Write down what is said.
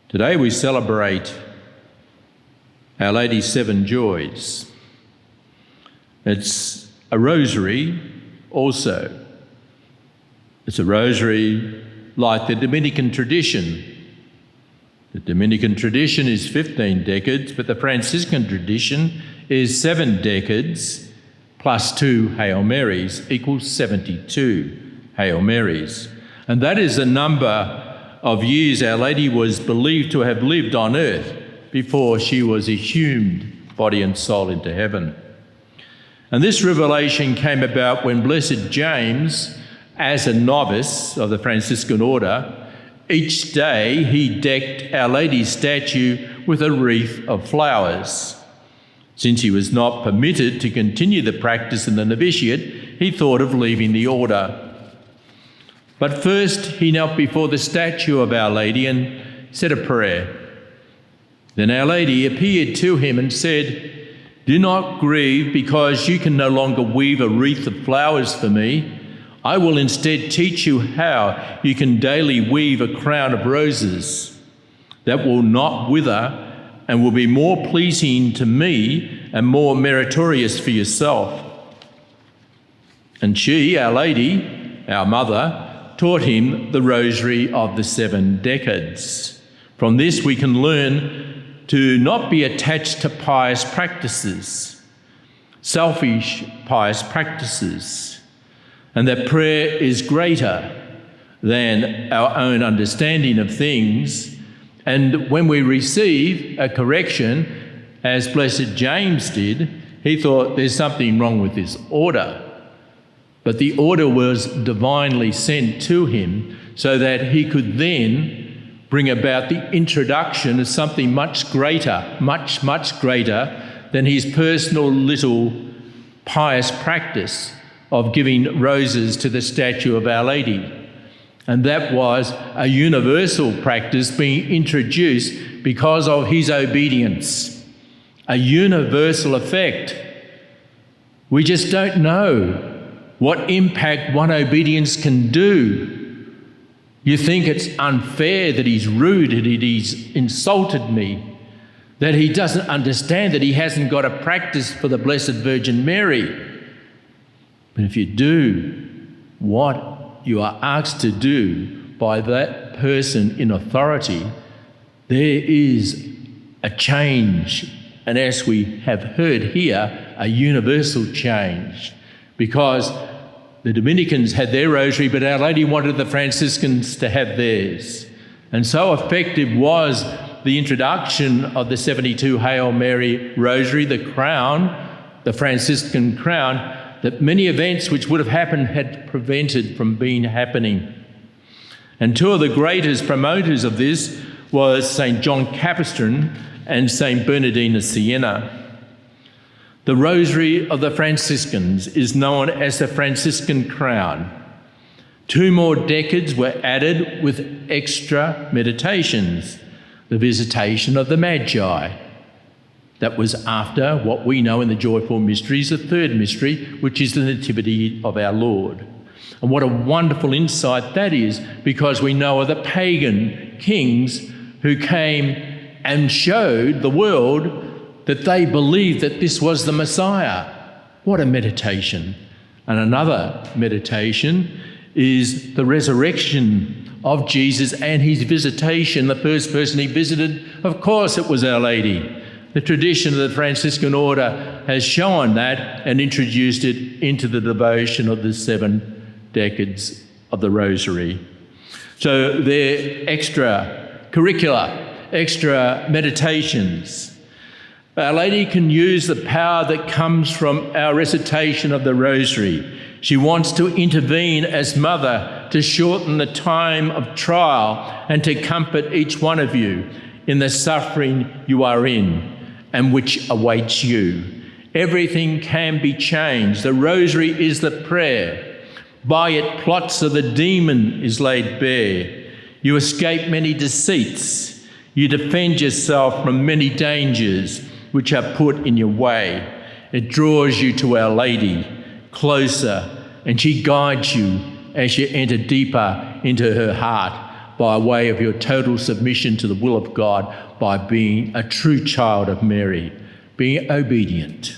Today we celebrate Our Lady's Seven Joys. It's a rosary also. It's a rosary like the Dominican tradition. The Dominican tradition is 15 decades, but the Franciscan tradition is 7 decades plus 2 Hail Marys equals 72 Hail Marys. And that is the number of years Our Lady was believed to have lived on earth before she was exhumed, body and soul, into heaven. And this revelation came about when Blessed James, as a novice of the Franciscan order, each day he decked Our Lady's statue with a wreath of flowers. Since he was not permitted to continue the practice in the novitiate, he thought of leaving the order. But first he knelt before the statue of Our Lady and said a prayer. Then Our Lady appeared to him and said, "Do not grieve because you can no longer weave a wreath of flowers for me. I will instead teach you how you can daily weave a crown of roses that will not wither and will be more pleasing to me and more meritorious for yourself." And she, Our Lady, our mother, taught him the rosary of the 7 decades. From this we can learn to not be attached to pious practices, selfish pious practices, and that prayer is greater than our own understanding of things. And when we receive a correction, as Blessed James did, he thought there's something wrong with this order. But the order was divinely sent to him so that he could then bring about the introduction of something much greater, much greater than his personal little pious practice of giving roses to the statue of Our Lady. And that was a universal practice being introduced because of his obedience, a universal effect. We just don't know what impact one obedience can do. You think it's unfair that he's rude, that he's insulted me, that he doesn't understand that he hasn't got a practice for the Blessed Virgin Mary. But if you do what you are asked to do by that person in authority, there is a change. And as we have heard here, a universal change. Because the Dominicans had their rosary, but Our Lady wanted the Franciscans to have theirs. And so effective was the introduction of the 72 Hail Mary rosary, the crown, the Franciscan crown, that many events which would have happened had prevented from happening. And two of the greatest promoters of this was St. John Capistran and St. Bernardine of Siena. The rosary of the Franciscans is known as the Franciscan Crown. 2 more decades were added with extra meditations. The Visitation of the Magi. That was after what we know in the Joyful Mysteries, the 3rd mystery, which is the Nativity of our Lord. And what a wonderful insight that is, because we know of the pagan kings who came and showed the world that they believed that this was the Messiah. What a meditation. And another meditation is the resurrection of Jesus and his visitation. The first person he visited, of course, it was Our Lady. The tradition of the Franciscan order has shown that and introduced it into the devotion of the 7 decades of the Rosary. So they're extra curricula, extra meditations. Our Lady can use the power that comes from our recitation of the Rosary. She wants to intervene as mother to shorten the time of trial and to comfort each one of you in the suffering you are in and which awaits you. Everything can be changed. The Rosary is the prayer. By it, plots of the demon is laid bare. You escape many deceits. You defend yourself from many dangers which are put in your way. It draws you to Our Lady, closer, and she guides you as you enter deeper into her heart. by way of your total submission to the will of God by being a true child of Mary, being obedient.